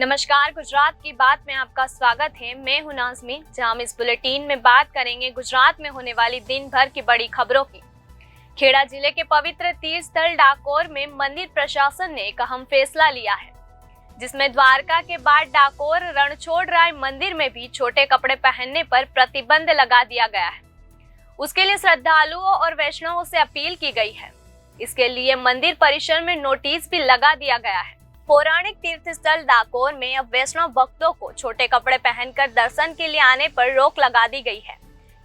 नमस्कार, गुजरात की बात में आपका स्वागत है। मैं हूं नाज़मी, जहां हम इस बुलेटिन में बात करेंगे गुजरात में होने वाली दिन भर की बड़ी खबरों की। खेड़ा जिले के पवित्र तीर्थ स्थल डाकोर में मंदिर प्रशासन ने एक अहम फैसला लिया है, जिसमें द्वारका के बाद डाकोर रणछोड़ राय मंदिर में भी छोटे कपड़े पहनने पर प्रतिबंध लगा दिया गया है। उसके लिए श्रद्धालुओं और वैष्णवों से अपील की गई है। इसके लिए मंदिर परिसर में नोटिस भी लगा दिया गया है। पौराणिक तीर्थ स्थल डाकोर में अब वैष्णव भक्तों को छोटे कपड़े पहनकर दर्शन के लिए आने पर रोक लगा दी गई है।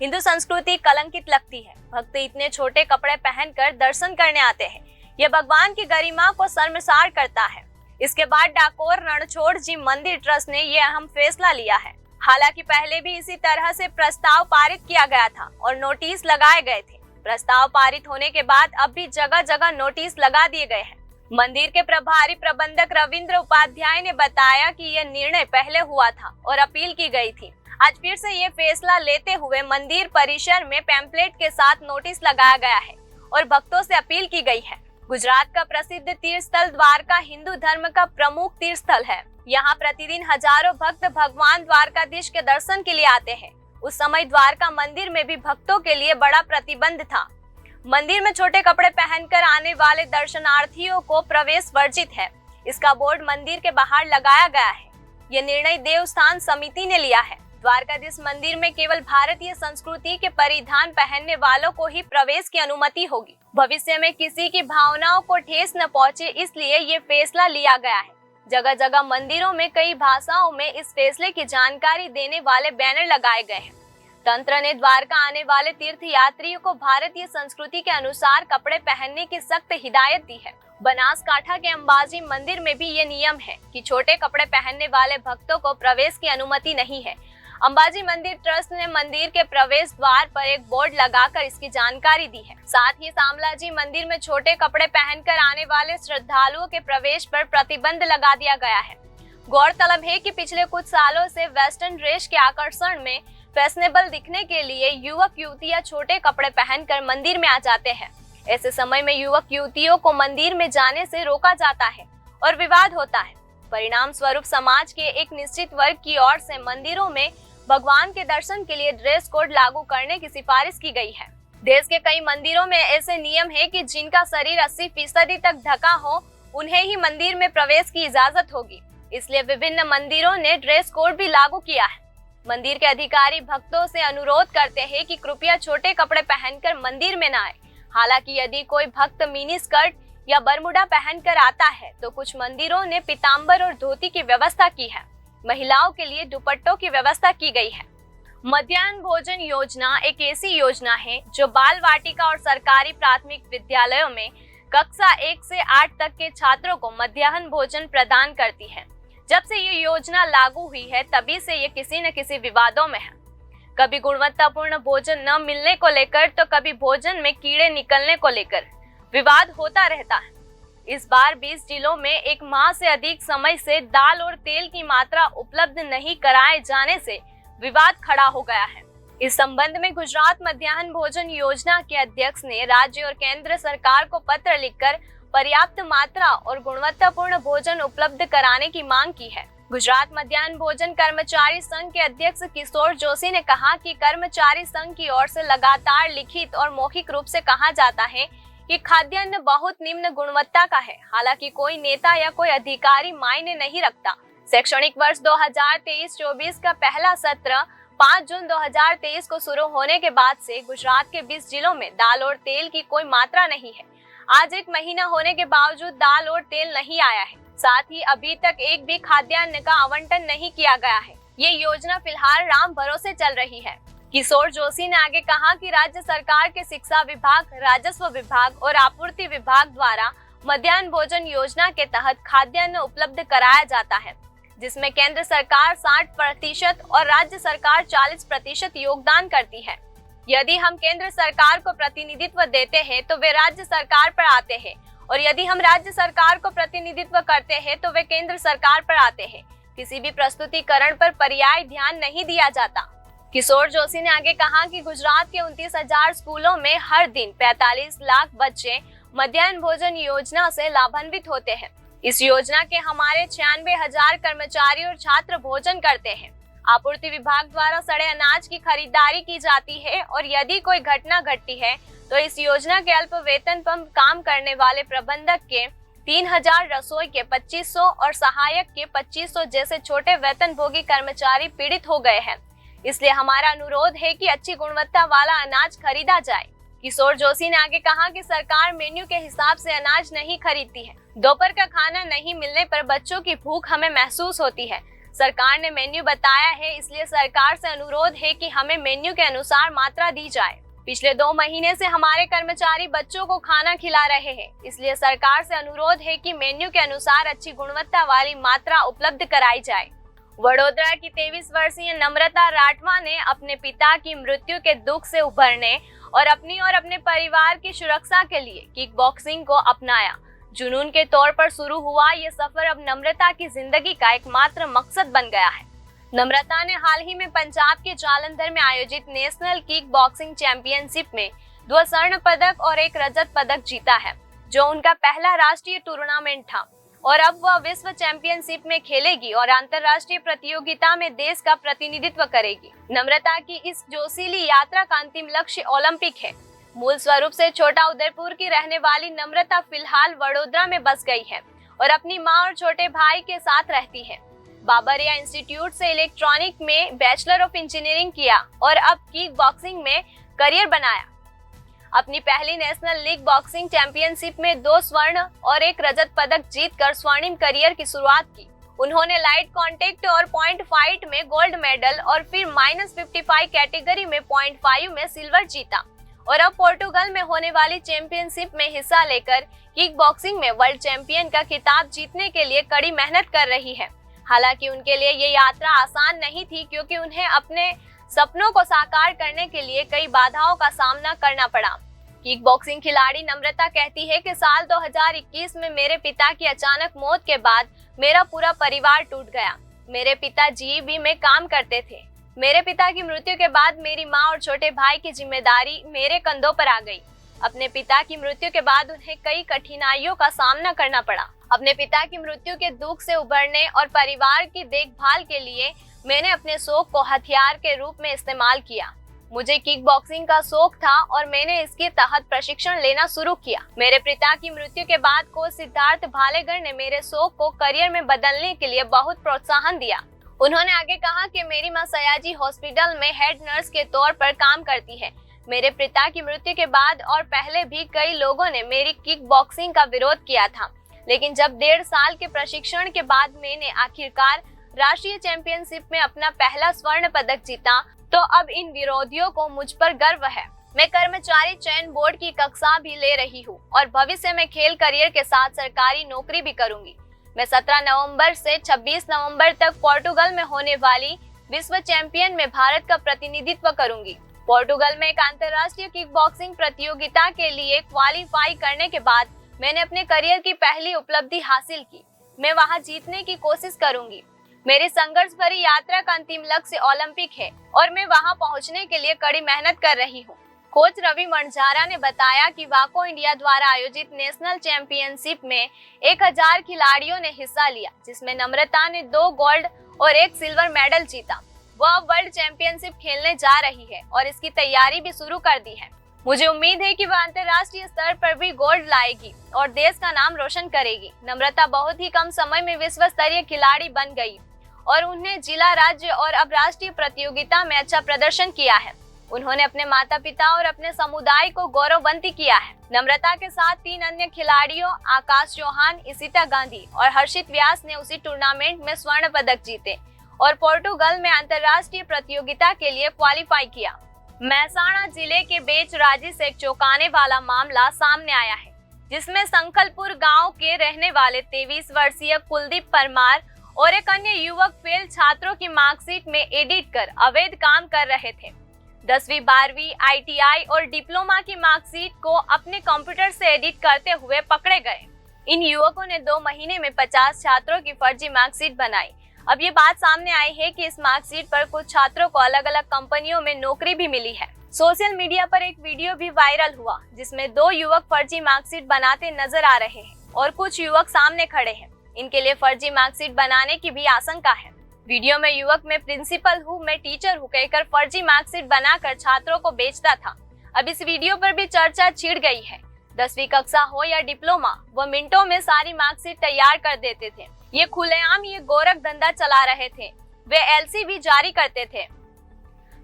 हिंदू संस्कृति कलंकित लगती है। भक्त इतने छोटे कपड़े पहनकर दर्शन करने आते हैं, यह भगवान की गरिमा को शर्मसार करता है। इसके बाद डाकोर रणछोड़ जी मंदिर ट्रस्ट ने यह अहम फैसला लिया है। हालांकि पहले भी इसी तरह से प्रस्ताव पारित किया गया था और नोटिस लगाए गए थे। प्रस्ताव पारित होने के बाद अब भी जगह जगह नोटिस लगा दिए गए हैं। मंदिर के प्रभारी प्रबंधक रविंद्र उपाध्याय ने बताया कि यह निर्णय पहले हुआ था और अपील की गई थी। आज फिर से ये फैसला लेते हुए मंदिर परिसर में पैम्पलेट के साथ नोटिस लगाया गया है और भक्तों से अपील की गई है। गुजरात का प्रसिद्ध तीर्थ स्थल द्वारका हिंदू धर्म का प्रमुख तीर्थ स्थल है। यहाँ प्रतिदिन हजारों भक्त भगवान द्वारकाधीश के दर्शन के लिए आते हैं। उस समय द्वारका मंदिर में भी भक्तों के लिए बड़ा प्रतिबंध था। मंदिर में छोटे कपड़े पहनकर आने वाले दर्शनार्थियों को प्रवेश वर्जित है। इसका बोर्ड मंदिर के बाहर लगाया गया है। यह निर्णय देवस्थान समिति ने लिया है। द्वारकाधीश मंदिर में केवल भारतीय संस्कृति के परिधान पहनने वालों को ही प्रवेश की अनुमति होगी। भविष्य में किसी की भावनाओं को ठेस न पहुंचे, इसलिए ये फैसला लिया गया है। जगह जगह मंदिरों में कई भाषाओं में इस फैसले की जानकारी देने वाले बैनर लगाए गए हैं। तंत्र ने द्वारका आने वाले तीर्थ यात्रियों को भारतीय संस्कृति के अनुसार कपड़े पहनने की सख्त हिदायत दी है। बनासकांठा के अंबाजी मंदिर में भी ये नियम है कि छोटे कपड़े पहनने वाले भक्तों को प्रवेश की अनुमति नहीं है। अंबाजी मंदिर ट्रस्ट ने मंदिर के प्रवेश द्वार पर एक बोर्ड लगाकर इसकी जानकारी दी है। साथ ही शामलाजी मंदिर में छोटे कपड़े पहनकर आने वाले श्रद्धालुओं के प्रवेश पर प्रतिबंध लगा दिया गया है। गौरतलब है कि पिछले कुछ सालों से वेस्टर्न ड्रेस के आकर्षण में फैशनेबल दिखने के लिए युवक युवतियां छोटे कपड़े पहनकर मंदिर में आ जाते हैं। ऐसे समय में युवक युवतियों को मंदिर में जाने से रोका जाता है और विवाद होता है। परिणाम स्वरूप समाज के एक निश्चित वर्ग की ओर से मंदिरों में भगवान के दर्शन के लिए ड्रेस कोड लागू करने की सिफारिश की गई है। देश के कई मंदिरों में ऐसे नियम है कि जिनका शरीर 80% तक ढका हो, उन्हें ही मंदिर में प्रवेश की इजाजत होगी। इसलिए विभिन्न मंदिरों ने ड्रेस कोड भी लागू किया है। मंदिर के अधिकारी भक्तों से अनुरोध करते हैं कि कृपया छोटे कपड़े पहनकर मंदिर में न आए। हालांकि यदि कोई भक्त मिनी स्कर्ट या बरमुडा पहनकर आता है तो कुछ मंदिरों ने पीताम्बर और धोती की व्यवस्था की है। महिलाओं के लिए दुपट्टों की व्यवस्था की गई है। मध्याह्न भोजन योजना एक ऐसी योजना है जो बाल वाटिका और सरकारी प्राथमिक विद्यालयों में कक्षा 1 से 8 तक के छात्रों को मध्याह्न भोजन प्रदान करती है। जब से ये योजना लागू हुई है, तभी से ये किसी न किसी विवादों में है। कभी गुणवत्तापूर्ण भोजन न मिलने को लेकर तो कभी भोजन में कीड़े निकलने को लेकर विवाद होता रहता है। इस बार 20 जिलों में एक माह से अधिक समय से दाल और तेल की मात्रा उपलब्ध नहीं कराए जाने से विवाद खड़ा हो गया है। इस संबंध में गुजरात मध्याह्न भोजन योजना के अध्यक्ष ने राज्य और केंद्र सरकार को पत्र लिखकर पर्याप्त मात्रा और गुणवत्तापूर्ण भोजन उपलब्ध कराने की मांग की है। गुजरात मध्याह्न भोजन कर्मचारी संघ के अध्यक्ष किशोर जोशी ने कहा कि कर्मचारी संघ की ओर से लगातार लिखित और मौखिक रूप से कहा जाता है कि खाद्यान्न बहुत निम्न गुणवत्ता का है। हालांकि कोई नेता या कोई अधिकारी मायने नहीं रखता। शैक्षणिक वर्ष 2023-24 का पहला सत्र 5 जून 2023 को शुरू होने के बाद से गुजरात के 20 जिलों में दाल और तेल की कोई मात्रा नहीं है। आज 1 महीना होने के बावजूद दाल और तेल नहीं आया है। साथ ही अभी तक एक भी खाद्यान्न का आवंटन नहीं किया गया है। ये योजना फिलहाल राम भरोसे चल रही है। किशोर जोशी ने आगे कहा कि राज्य सरकार के शिक्षा विभाग, राजस्व विभाग और आपूर्ति विभाग द्वारा मध्याह्न भोजन योजना के तहत खाद्यान्न उपलब्ध कराया जाता है, जिसमें केंद्र सरकार 60% और राज्य सरकार 40% योगदान करती है। यदि हम केंद्र सरकार को प्रतिनिधित्व देते हैं तो वे राज्य सरकार पर आते हैं, और यदि हम राज्य सरकार को प्रतिनिधित्व करते हैं तो वे केंद्र सरकार पर आते हैं। किसी भी प्रस्तुतिकरण पर पर्याय ध्यान नहीं दिया जाता। किशोर जोशी ने आगे कहा कि गुजरात के 29,000 स्कूलों में हर दिन 45 लाख बच्चे मध्याह्न भोजन योजना से लाभान्वित होते हैं। इस योजना के हमारे 96,000 कर्मचारी और छात्र भोजन करते हैं। आपूर्ति विभाग द्वारा सड़े अनाज की खरीदारी की जाती है और यदि कोई घटना घटती है तो इस योजना के अल्प वेतन पर काम करने वाले प्रबंधक के 3,000, रसोई के 2,500 और सहायक के 2,500 जैसे छोटे वेतनभोगी कर्मचारी पीड़ित हो गए हैं। इसलिए हमारा अनुरोध है कि अच्छी गुणवत्ता वाला अनाज खरीदा जाए। किशोर जोशी ने आगे कहा कि सरकार मेन्यू के हिसाब से अनाज नहीं खरीदती है। दोपहर का खाना नहीं मिलने पर बच्चों की भूख हमें महसूस होती है। सरकार ने मेन्यू बताया है, इसलिए सरकार से अनुरोध है कि हमें मेन्यू के अनुसार मात्रा दी जाए। पिछले 2 महीने से हमारे कर्मचारी बच्चों को खाना खिला रहे हैं, इसलिए सरकार से अनुरोध है कि मेन्यू के अनुसार अच्छी गुणवत्ता वाली मात्रा उपलब्ध कराई जाए। वडोदरा की 23 वर्षीय नम्रता राठवा ने अपने पिता की मृत्यु के दुख से उभरने और अपने परिवार की सुरक्षा के लिए किक बॉक्सिंग को अपनाया। जुनून के तौर पर शुरू हुआ ये सफर अब नम्रता की जिंदगी का एकमात्र मकसद बन गया है। नम्रता ने हाल ही में पंजाब के जालंधर में आयोजित नेशनल किक बॉक्सिंग चैंपियनशिप में 2 स्वर्ण पदक और 1 रजत पदक जीता है, जो उनका पहला राष्ट्रीय टूर्नामेंट था और अब वह विश्व चैंपियनशिप में खेलेगी और अंतर्राष्ट्रीय प्रतियोगिता में देश का प्रतिनिधित्व करेगी। नम्रता की इस जोशीली यात्रा का अंतिम लक्ष्य ओलंपिक है। मूल स्वरूप से छोटा उदयपुर की रहने वाली नम्रता फिलहाल वडोदरा में बस गई है और अपनी मां और छोटे भाई के साथ रहती है। बाबरिया इंस्टीट्यूट से इलेक्ट्रॉनिक में बैचलर ऑफ इंजीनियरिंग किया और अब किक बॉक्सिंग में करियर बनाया। अपनी पहली नेशनल लीग बॉक्सिंग चैंपियनशिप में 2 स्वर्ण और 1 रजत पदक जीतकर स्वर्णिम करियर की शुरुआत की। उन्होंने लाइट कांटेक्ट और पॉइंट फाइट में गोल्ड मेडल और फिर -55 कैटेगरी में पॉइंट 5 में सिल्वर जीता और अब पोर्टुगल में होने वाली चैंपियनशिप में हिस्सा लेकर किक बॉक्सिंग में वर्ल्ड चैंपियन का खिताब जीतने के लिए कड़ी मेहनत कर रही है। हालांकि उनके लिए ये यात्रा आसान नहीं थी, क्योंकि उन्हें अपने सपनों को साकार करने के लिए कई बाधाओं का सामना करना पड़ा। किक बॉक्सिंग खिलाड़ी नम्रता कहती है कि साल 2021 में मेरे पिता की अचानक मौत के बाद मेरा पूरा परिवार टूट गया। मेरे पिता जीईबी में काम करते थे। मेरे पिता की मृत्यु के बाद मेरी माँ और छोटे भाई की जिम्मेदारी मेरे कंधों पर आ गई। अपने पिता की मृत्यु के बाद उन्हें कई कठिनाइयों का सामना करना पड़ा। अपने पिता की मृत्यु के दुख से उबरने और परिवार की देखभाल के लिए मैंने अपने शौक को हथियार के रूप में इस्तेमाल किया। मुझे किक बॉक्सिंग का शौक था और मैंने इसके तहत प्रशिक्षण लेना शुरू किया। मेरे पिता की मृत्यु के बाद कोच सिद्धार्थ भालेगर ने मेरे शौक को करियर में बदलने के लिए बहुत प्रोत्साहन दिया। उन्होंने आगे कहा कि मेरी मां सयाजी हॉस्पिटल में हेड नर्स के तौर पर काम करती है। मेरे पिता की मृत्यु के बाद और पहले भी कई लोगों ने मेरी किक बॉक्सिंग का विरोध किया था, लेकिन जब 1.5 साल के प्रशिक्षण के बाद मैंने आखिरकार राष्ट्रीय चैंपियनशिप में अपना पहला स्वर्ण पदक जीता, तो अब इन विरोधियों को मुझ पर गर्व है। मैं कर्मचारी चयन बोर्ड की कक्षा भी ले रही हूँ और भविष्य में खेल करियर के साथ सरकारी नौकरी भी करूंगी। मैं 17 नवंबर से 26 नवंबर तक पोर्टुगल में होने वाली विश्व चैंपियन में भारत का प्रतिनिधित्व करूंगी। पोर्टुगल में एक अंतर्राष्ट्रीय किक बॉक्सिंग प्रतियोगिता के लिए क्वालिफाई करने के बाद मैंने अपने करियर की पहली उपलब्धि हासिल की। मैं वहां जीतने की कोशिश करूंगी। मेरी संघर्ष भरी यात्रा का अंतिम लक्ष्य ओलंपिक है और मैं वहां पहुंचने के लिए कड़ी मेहनत कर रही हूं। कोच रवि मणझारा ने बताया कि वाको इंडिया द्वारा आयोजित नेशनल चैंपियनशिप में 1000 खिलाड़ियों ने हिस्सा लिया, जिसमें नम्रता ने 2 गोल्ड और 1 सिल्वर मेडल जीता। वह वर्ल्ड चैंपियनशिप खेलने जा रही है और इसकी तैयारी भी शुरू कर दी है। मुझे उम्मीद है कि वह अंतर्राष्ट्रीय स्तर पर भी गोल्ड लाएगी और देश का नाम रोशन करेगी। नम्रता बहुत ही कम समय में विश्व स्तरीय खिलाड़ी बन गई और उन्हें जिला, राज्य और अब राष्ट्रीय प्रतियोगिता में अच्छा प्रदर्शन किया है। उन्होंने अपने माता पिता और अपने समुदाय को गौरवान्वित किया है। नम्रता के साथ 3 अन्य खिलाड़ियों आकाश चौहान, इशिता गांधी और हर्षित व्यास ने उसी टूर्नामेंट में स्वर्ण पदक जीते और पोर्टुगल में अंतर्राष्ट्रीय प्रतियोगिता के लिए क्वालिफाई किया। महसाणा जिले के बेचराजी से एक चौंकाने वाला मामला सामने आया है, जिसमें संखलपुर गांव के रहने वाले 23 वर्षीय कुलदीप परमार और एक अन्य युवक फेल छात्रों की मार्कशीट में एडिट कर अवैध काम कर रहे थे। 10वीं, 12वीं, ITI और डिप्लोमा की मार्कशीट को अपने कंप्यूटर से एडिट करते हुए पकड़े गए। इन युवकों ने 2 महीने में 50 छात्रों की फर्जी मार्कशीट बनाई। अब ये बात सामने आई है कि इस मार्कशीट पर कुछ छात्रों को अलग अलग कंपनियों में नौकरी भी मिली है। सोशल मीडिया पर एक वीडियो भी वायरल हुआ, जिसमें 2 युवक फर्जी मार्कशीट बनाते नजर आ रहे हैं। और कुछ युवक सामने खड़े हैं। इनके लिए फर्जी मार्कशीट बनाने की भी आशंका है। वीडियो में युवक मैं प्रिंसिपल हूँ, मैं टीचर हूँ कहकर फर्जी मार्कशीट बनाकर छात्रों को बेचता था। अब इस वीडियो पर भी चर्चा छिड़ गई है। 10वीं कक्षा हो या डिप्लोमा, वो मिनटों में सारी मार्कशीट तैयार कर देते थे। ये खुलेआम ये गोरख धंधा चला रहे थे। वे एलसी भी जारी करते थे।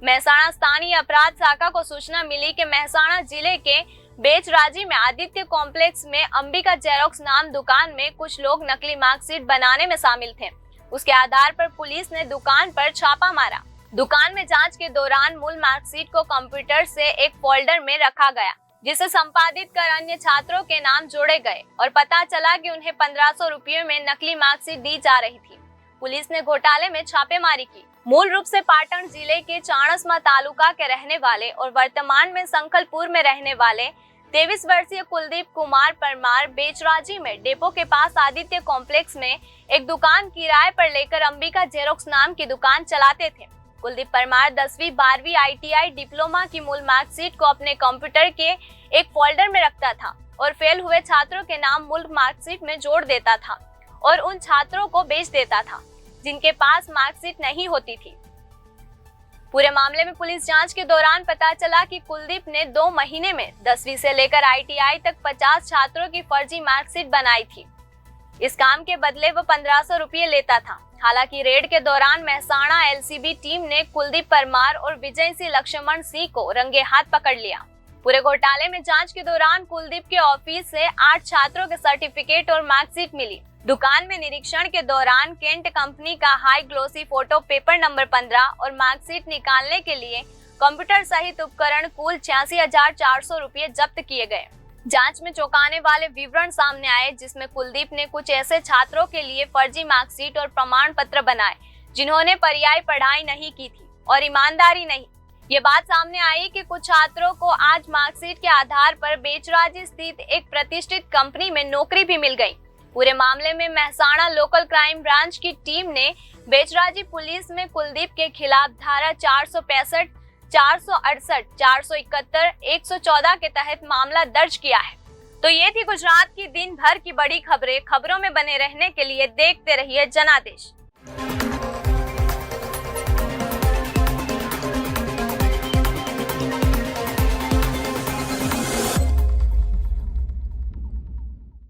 मेहसाणा स्थानीय अपराध शाखा को सूचना मिली कि मेहसाणा जिले के बेचराजी में आदित्य कॉम्प्लेक्स में अंबिका जेरोक्स नाम दुकान में कुछ लोग नकली मार्कशीट बनाने में शामिल थे। उसके आधार पर पुलिस ने दुकान पर छापा मारा। दुकान में जांच के दौरान मूल मार्कशीट को कंप्यूटर से एक फोल्डर में रखा गया, जिसे संपादित कर अन्य छात्रों के नाम जोड़े गए और पता चला कि उन्हें 1500 रुपये में नकली मार्कशीट दी जा रही थी। पुलिस ने घोटाले में छापेमारी की। मूल रूप से पाटन जिले के चाणस्मा तालुका के रहने वाले और वर्तमान में संखलपुर में रहने वाले 23 वर्षीय कुलदीप कुमार परमार बेचराजी में डेपो के पास आदित्य कॉम्प्लेक्स में एक दुकान किराए पर लेकर अंबिका जेरोक्स नाम की दुकान चलाते थे। कुलदीप परमार 10वीं 12वीं ITI डिप्लोमा की मूल मार्कशीट को अपने कंप्यूटर के एक फोल्डर में रखता था और फेल हुए छात्रों के नाम मूल मार्कशीट में जोड़ देता था और उन छात्रों को बेच देता था जिनके पास मार्कशीट नहीं होती थी। पूरे मामले में पुलिस जांच के दौरान पता चला कि कुलदीप ने 2 महीने में 10वीं से लेकर ITI तक 50 छात्रों की फर्जी मार्कशीट बनाई थी। इस काम के बदले वो 1500 रुपये लेता था। हालांकि रेड के दौरान मेहसाणा LCB टीम ने कुलदीप परमार और विजय सिंह लक्ष्मण सिंह को रंगे हाथ पकड़ लिया। पूरे घोटाले में जांच के दौरान कुलदीप के ऑफिस से 8 छात्रों के सर्टिफिकेट और मार्कशीट मिली। दुकान में निरीक्षण के दौरान केंट कंपनी का high glossy photo paper number 15 और मार्कशीट निकालने के लिए कंप्यूटर सहित उपकरण कुल 86,400 रुपये जब्त किए गए। जांच में चौंकाने वाले विवरण सामने आए, जिसमें कुलदीप ने कुछ ऐसे छात्रों के लिए फर्जी मार्कशीट और प्रमाण पत्र बनाए जिन्होंने पर्याय पढ़ाई नहीं की थी और ईमानदारी नहीं। ये बात सामने आई कि कुछ छात्रों को आज मार्कशीट के आधार पर बेचराजी स्थित एक प्रतिष्ठित कंपनी में नौकरी भी मिल गई। पूरे मामले में मेहसाणा लोकल क्राइम ब्रांच की टीम ने बेचराजी पुलिस में कुलदीप के खिलाफ धारा 465, 468, 471, 114 के तहत मामला दर्ज किया है। तो ये थी गुजरात की दिन भर की बड़ी खबरें। खबरों में बने रहने के लिए देखते रहिए जनादेश।